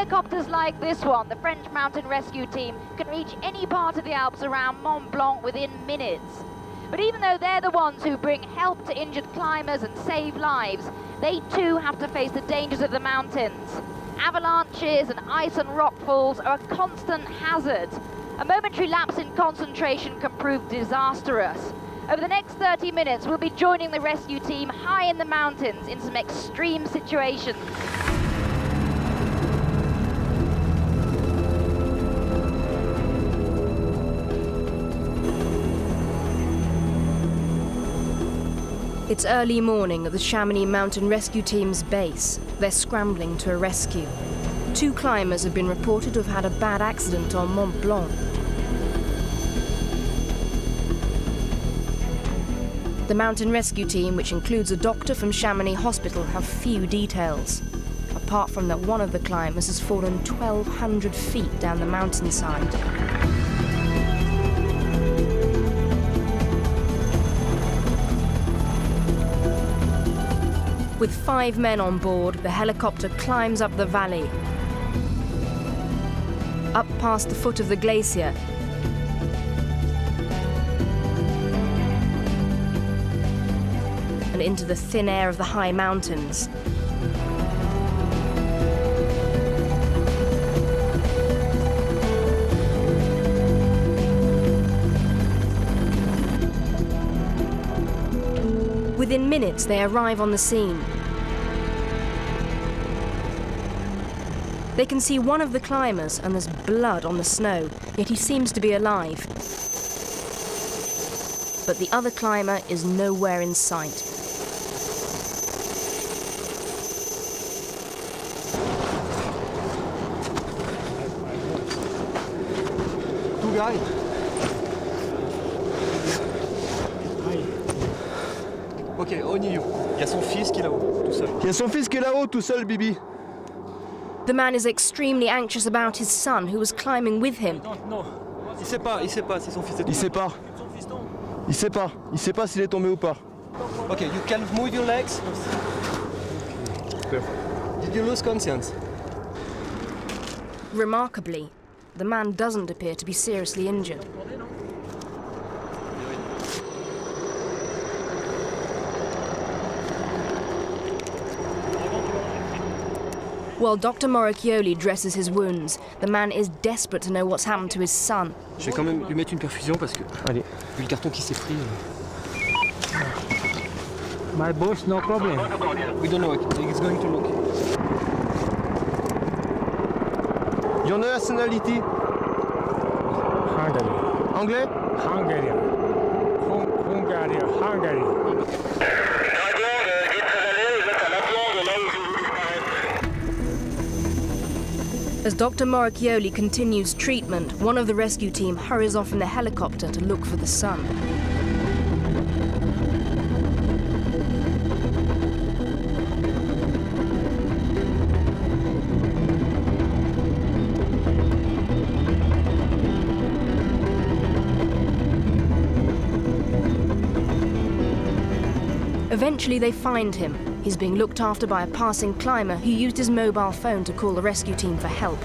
helicopters like this one, the French mountain rescue team can reach any part of the Alps around Mont Blanc within minutes. But even though they're the ones who bring help to injured climbers and save lives, they too have to face the dangers of the mountains. Avalanches and ice and rock falls are a constant hazard. A momentary lapse in concentration can prove disastrous. Over the next 30 minutes, we'll be joining the rescue team high in the mountains in some extreme situations. It's early morning at the Chamonix Mountain Rescue Team's base. They're scrambling to a rescue. 2 climbers have been reported to have had a bad accident on Mont Blanc. The mountain rescue team, which includes a doctor from Chamonix Hospital, have few details, apart from that one of the climbers has fallen 1,200 feet down the mountainside. With 5 men on board, the helicopter climbs up the valley, up past the foot of the glacier, and into the thin air of the high mountains. Within minutes, they arrive on the scene. They can see one of the climbers, and there's blood on the snow, yet he seems to be alive. But the other climber is nowhere in sight. Two guys. Ok, only you. Il y a son fils qui est là-haut, tout seul. Il y a son fils qui est là-haut, tout seul, Bibi. The man is extremely anxious about his son, who was climbing with him. Non, il sait pas si son fils est tombé. Il sait pas. Il sait pas s'il est tombé ou pas. Ok, you can move your legs. Did you lose conscience? Remarkably, the man doesn't appear to be seriously injured. While Dr. Moracchioli dresses his wounds, the man is desperate to know what's happened to his son. Je vais quand même lui mettre une perfusion parce que... Allez. Vu le carton qui s'est pris... My boss, no problem. We don't know, he's going to look. Your nationality? Hungary. Anglais? Hungary. Hungary. As Dr. Moracchioli continues treatment, one of the rescue team hurries off in the helicopter to look for the son. Eventually they find him. He's being looked after by a passing climber who used his mobile phone to call the rescue team for help.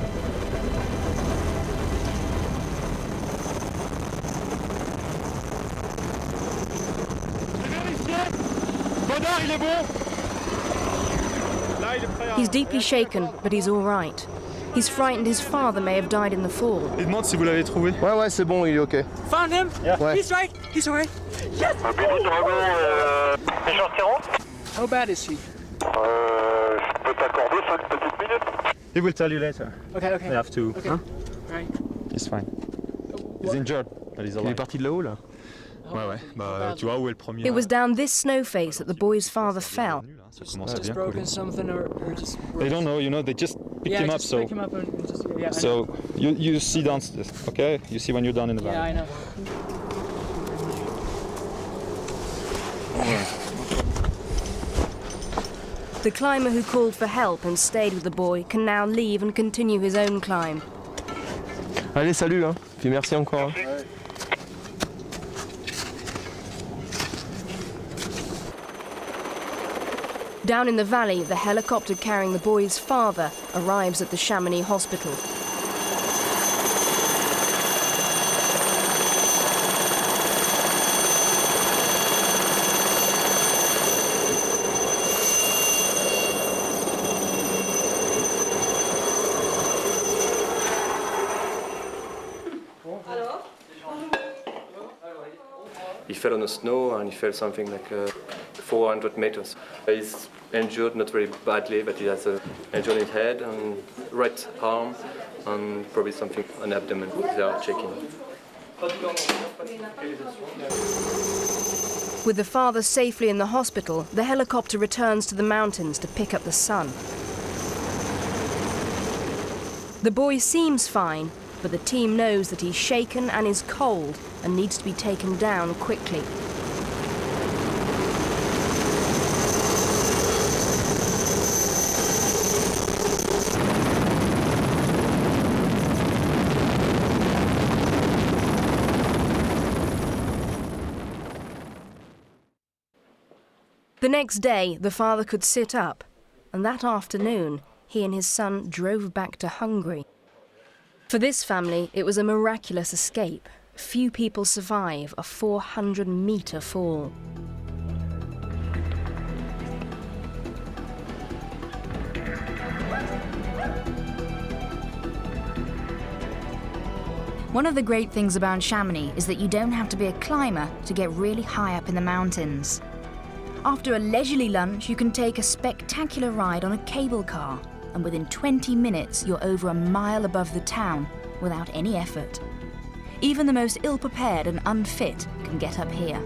He's deeply shaken, but he's all right. He's frightened his father may have died in the fall. Il demande si vous l'avez trouvé. Ouais, c'est bon, il est ok. Found him? Yeah. Ouais. He's right. Yes! How bad is he? He will tell you later. Okay. They have to. Okay. Huh? Right. He's fine. He's injured, but he's Il est alive. parti de là-haut, là. Ouais. Bah, tu vois où est le premier. It was down this snow face that the boy's father fell. Ça commence à Just bien broken couler. something or just... They don't know, they just picked him up, just so. pick him up and just... Yeah, So you see downstairs, okay? You see when you're down in the valley. I know. The climber who called for help and stayed with the boy can now leave and continue his own climb. Allez, salut, hein. Puis merci encore. Hein. Down in the valley, the helicopter carrying the boy's father arrives at the Chamonix hospital. He fell on the snow and he fell something like 400 meters. He's injured, not very badly, but he has an injury in his head and right arm and probably something on the abdomen. They are checking. With the father safely in the hospital, the helicopter returns to the mountains to pick up the son. The boy seems fine, but the team knows that he's shaken and is cold and needs to be taken down quickly. The next day, the father could sit up, and that afternoon, he and his son drove back to Hungary. For this family, it was a miraculous escape. Few people survive a 400-metre fall. One of the great things about Chamonix is that you don't have to be a climber to get really high up in the mountains. After a leisurely lunch, you can take a spectacular ride on a cable car, and within 20 minutes you're over a mile above the town without any effort. Even the most ill-prepared and unfit can get up here.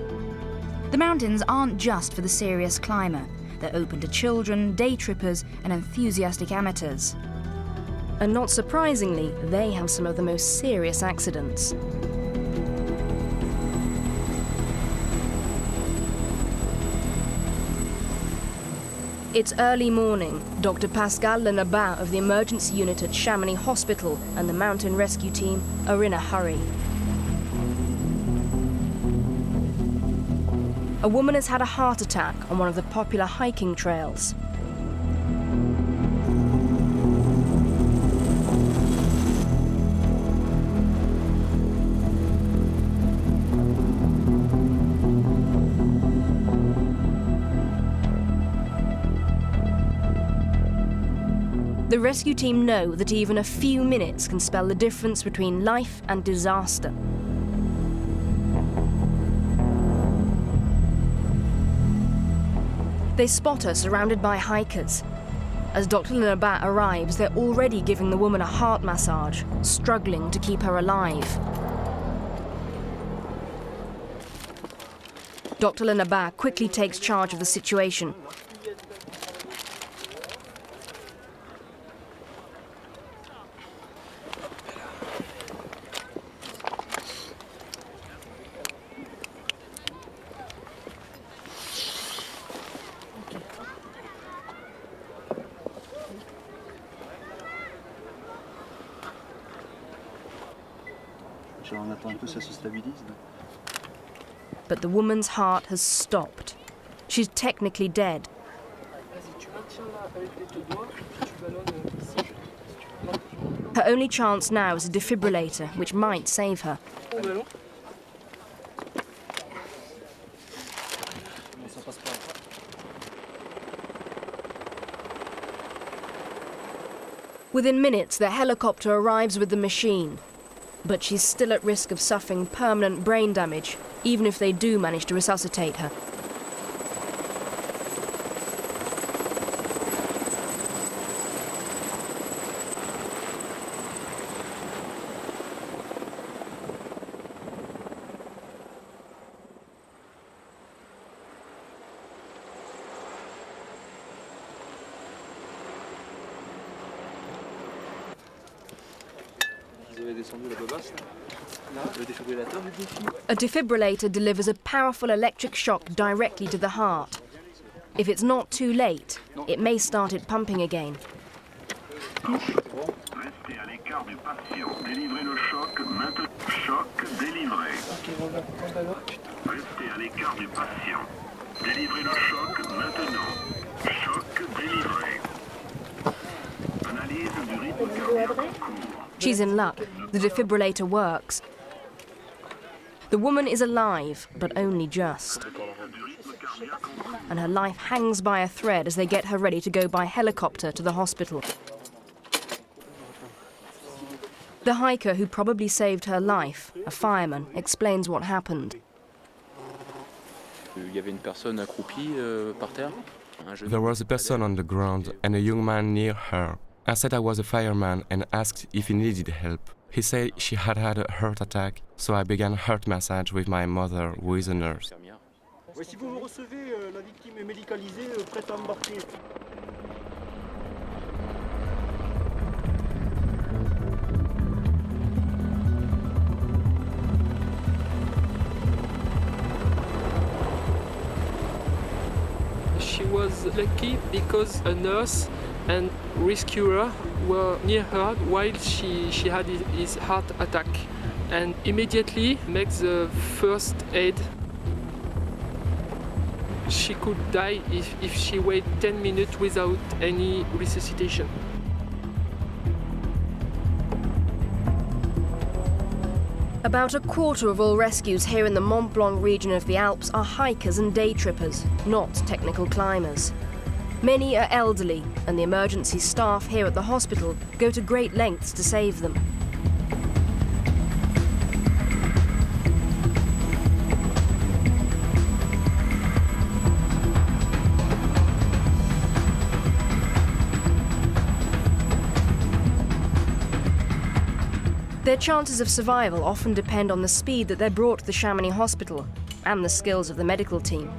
The mountains aren't just for the serious climber. They're open to children, day trippers and enthusiastic amateurs. And not surprisingly, they have some of the most serious accidents. It's early morning. Dr. Pascal Lenabat of the emergency unit at Chamonix Hospital and the mountain rescue team are in a hurry. A woman has had a heart attack on one of the popular hiking trails. The rescue team know that even a few minutes can spell the difference between life and disaster. They spot her surrounded by hikers. As Dr. Lenabat arrives, they're already giving the woman a heart massage, struggling to keep her alive. Dr. Lenabat quickly takes charge of the situation. But the woman's heart has stopped. She's technically dead. Her only chance now is a defibrillator, which might save her. Within minutes, the helicopter arrives with the machine. But she's still at risk of suffering permanent brain damage, even if they do manage to resuscitate her. A defibrillator delivers a powerful electric shock directly to the heart. If it's not too late, it may start it pumping again. Restez à l'écart du patient. Délivrez le choc. Maintenant, choc délivré. Restez à l'écart du patient. Délivrez le choc maintenant. Choc She's in luck. The defibrillator works. The woman is alive, but only just. And her life hangs by a thread as they get her ready to go by helicopter to the hospital. The hiker who probably saved her life, a fireman, explains what happened. There was a person on the ground and a young man near her. I said I was a fireman and asked if he needed help. He said she had had a heart attack, so I began heart massage with my mother, who is a nurse. Si vous me recevez, la victime est médicalisée, prête à embarquer. She was lucky because a nurse and rescuer were near her while she had his heart attack, and immediately makes the first aid. She could die if she waited 10 minutes without any resuscitation. About a quarter of all rescues here in the Mont Blanc region of the Alps are hikers and day trippers, not technical climbers. Many are elderly, and the emergency staff here at the hospital go to great lengths to save them. Their chances of survival often depend on the speed that they're brought to the Chamonix hospital and the skills of the medical team.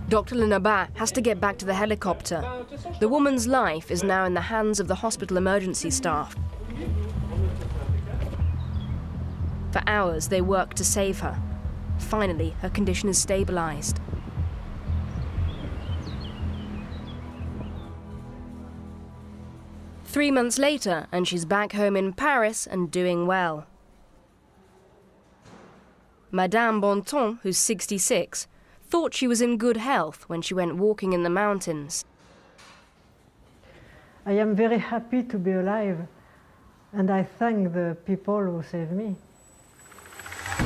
Dr. Lenabat has to get back to the helicopter. The woman's life is now in the hands of the hospital emergency staff. For hours, they work to save her. Finally, her condition is stabilized. Three months later, and she's back home in Paris and doing well. Madame Bonton, who's 66, thought she was in good health when she went walking in the mountains. I am very happy to be alive, and I thank the people who saved me.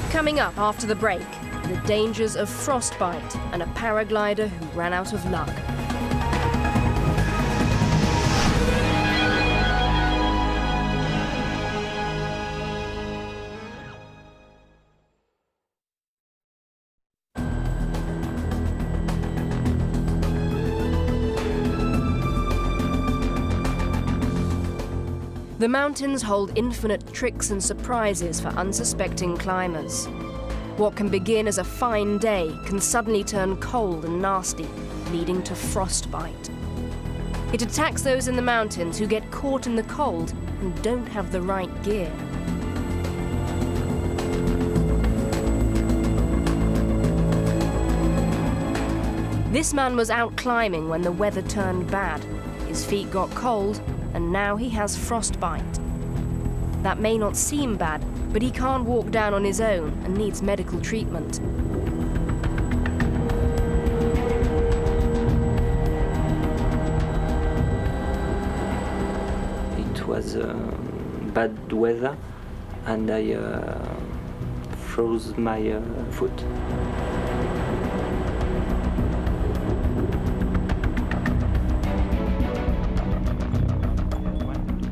Coming up after the break, the dangers of frostbite and a paraglider who ran out of luck. The mountains hold infinite tricks and surprises for unsuspecting climbers. What can begin as a fine day can suddenly turn cold and nasty, leading to frostbite. It attacks those in the mountains who get caught in the cold and don't have the right gear. This man was out climbing when the weather turned bad. His feet got cold, and now he has frostbite. That may not seem bad, but he can't walk down on his own and needs medical treatment. It was bad weather, and I froze my foot.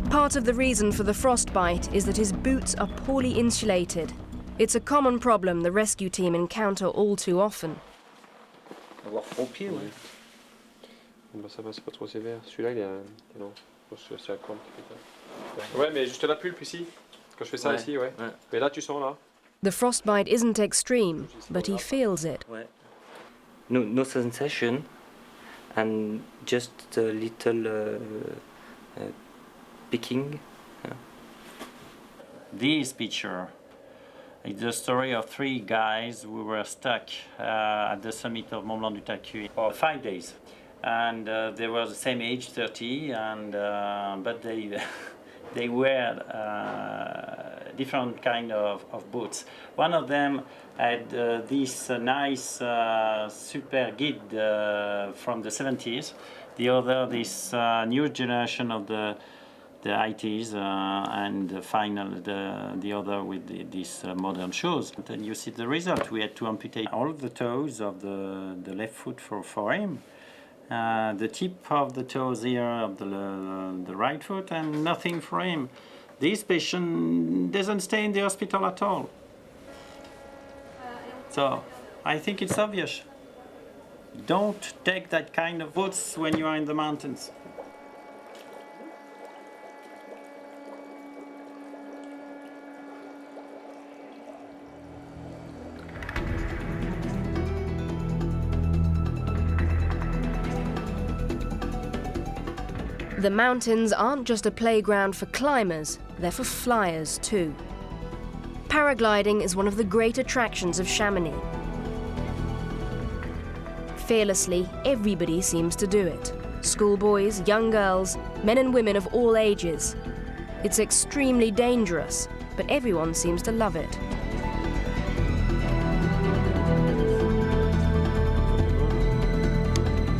Part of the reason for the frostbite is that his boots are poorly insulated. It's a common problem the rescue team encounter all too often. Avoir fond pied, ouais. Bah ça va, c'est pas trop sévère. Celui-là, il est non, c'est la crampe qui fait ça. Ouais, mais juste la pulpe ici. Quand je fais ça ici, ouais. Mais là, tu sens là. The frostbite isn't extreme, but he feels it. Ouais. No sensation, and just a little picking. This picture is the story of three guys who were stuck at the summit of Mont Blanc du Tacu for 5 days, and they were the same age, 30, and but they were different kind of boots. One of them had this nice super guide from the 70s. The other, this new generation of the 80s, and the other with these modern shoes. And you see the result. We had to amputate all of the toes of the left foot for him. The tip of the toes here of the right foot, and nothing for him. This patient doesn't stay in the hospital at all. So I think it's obvious. Don't take that kind of boots when you are in the mountains. The mountains aren't just a playground for climbers, they're for flyers too. Paragliding is one of the great attractions of Chamonix. Fearlessly, everybody seems to do it. Schoolboys, young girls, men and women of all ages. It's extremely dangerous, but everyone seems to love it.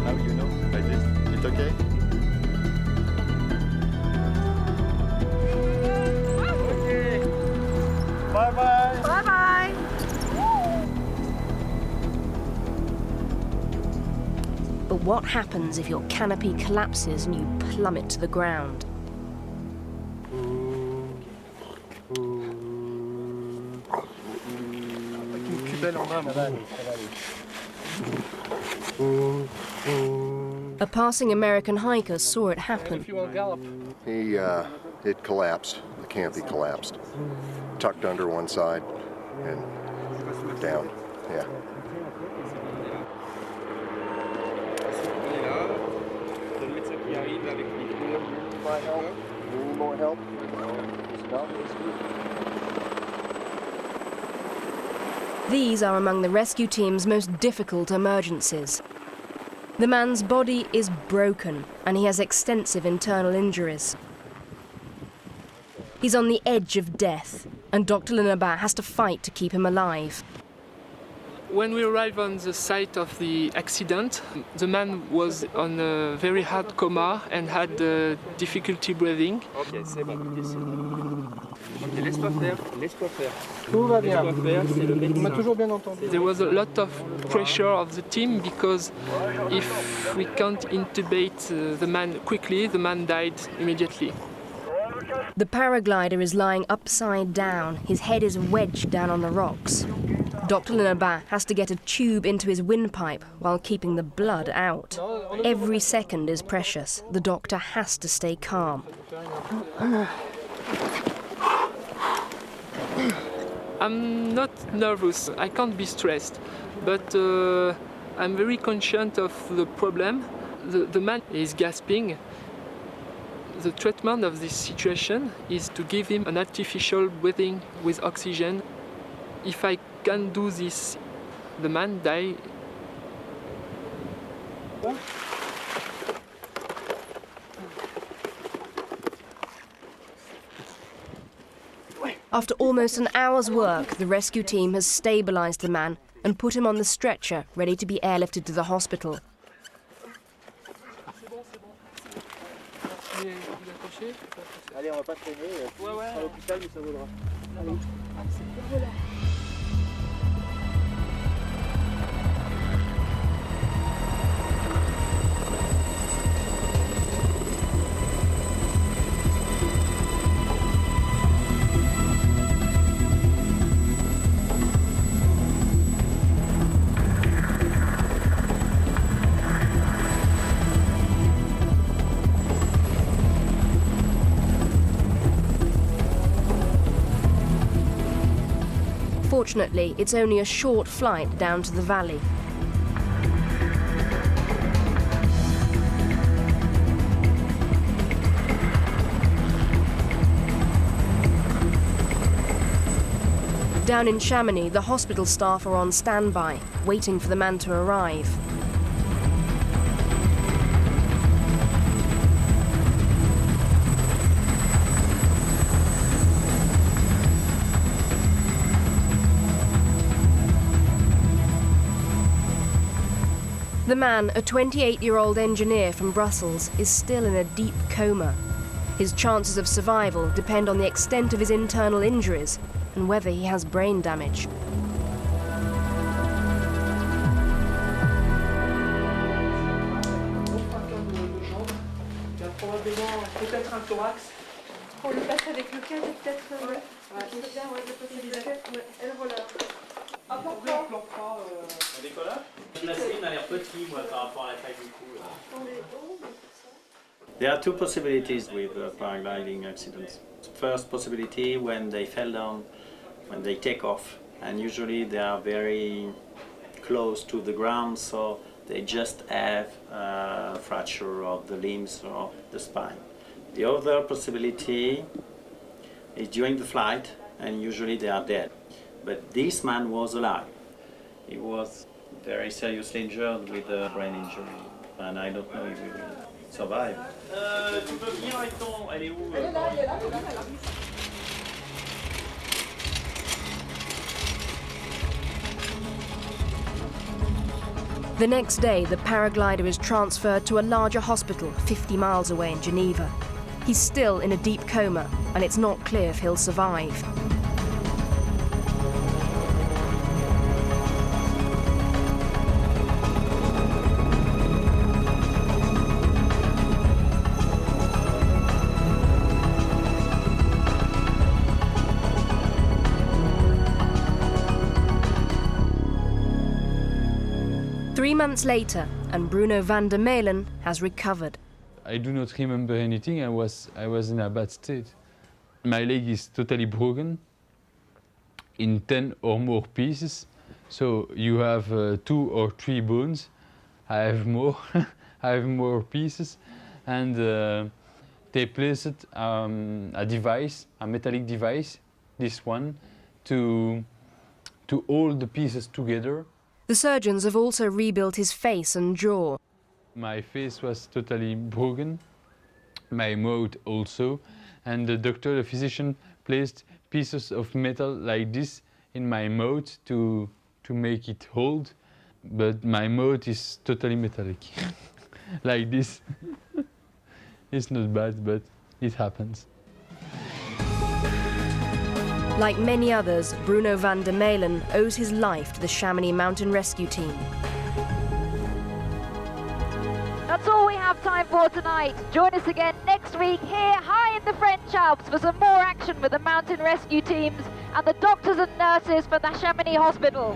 How you know? Like this? It's okay? Bye-bye. Bye-bye. But what happens if your canopy collapses and you plummet to the ground? A passing American hiker saw it happen. It collapsed. The canopy collapsed. Tucked under one side and down. Yeah. Need more help? These are among the rescue team's most difficult emergencies. The man's body is broken and he has extensive internal injuries. He's on the edge of death, and Dr. Lenabat has to fight to keep him alive. When we arrived on the site of the accident, the man was on a very hard coma and had difficulty breathing. Ok, c'est bon, ok, laisse-toi faire, laisse-toi faire. Tout va bien. On m'a toujours bien entendu. There was a lot of pressure of the team because if we can't intubate the man quickly, the man died immediately. The paraglider is lying upside down. His head is wedged down on the rocks. Dr. Lenabat has to get a tube into his windpipe while keeping the blood out. Every second is precious. The doctor has to stay calm. I'm not nervous. I can't be stressed, but I'm very conscious of the problem. The man is gasping. The treatment of this situation is to give him an artificial breathing with oxygen. If I can't do this, the man dies. After almost an hour's work, the rescue team has stabilized the man and put him on the stretcher, ready to be airlifted to the hospital. Allez, on va pas traîner. À l'hôpital, mais ça vaudra. Allez. Fortunately, it's only a short flight down to the valley. Down in Chamonix, the hospital staff are on standby, waiting for the man to arrive. The man, a 28-year-old engineer from Brussels, is still in a deep coma. His chances of survival depend on the extent of his internal injuries and whether he has brain damage. Peut-être un thorax. Pour le passer avec le cadre, peut-être. C'est bien, ouais, de passer avec le elle relâche. Un plan Un décollage? La scène a l'air petit, moi, par rapport à la taille du cou. There are two possibilities with paragliding accidents. First possibility, when they fell down, when they take off, and usually they are very close to the ground, so they just have a fracture of the limbs or the spine. The other possibility is during the flight, and usually they are dead. But this man was alive. He was very seriously injured with a brain injury, and I don't know if he will survive. Tu peux venir avec ton... Elle est où? Elle est là, elle est là, elle est là. The next day, the paraglider is transferred to a larger hospital 50 miles away in Geneva. He's still in a deep coma, and it's not clear if he'll survive. Three months later, and Bruno van der Meulen has recovered. I do not remember anything. I was in a bad state. My leg is totally broken in 10 or more pieces. So you have 2 or 3 bones. I have more. I have more pieces, and they placed a device, a metallic device, this one, to hold the pieces together. The surgeons have also rebuilt his face and jaw. My face was totally broken, my mouth also, and the doctor, the physician, placed pieces of metal like this in my mouth to make it hold, but my mouth is totally metallic, like this. It's not bad, but it happens. Like many others, Bruno van der Meulen owes his life to the Chamonix Mountain Rescue Team. That's all we have time for tonight. Join us again next week here high in the French Alps for some more action with the mountain rescue teams and the doctors and nurses for the Chamonix Hospital.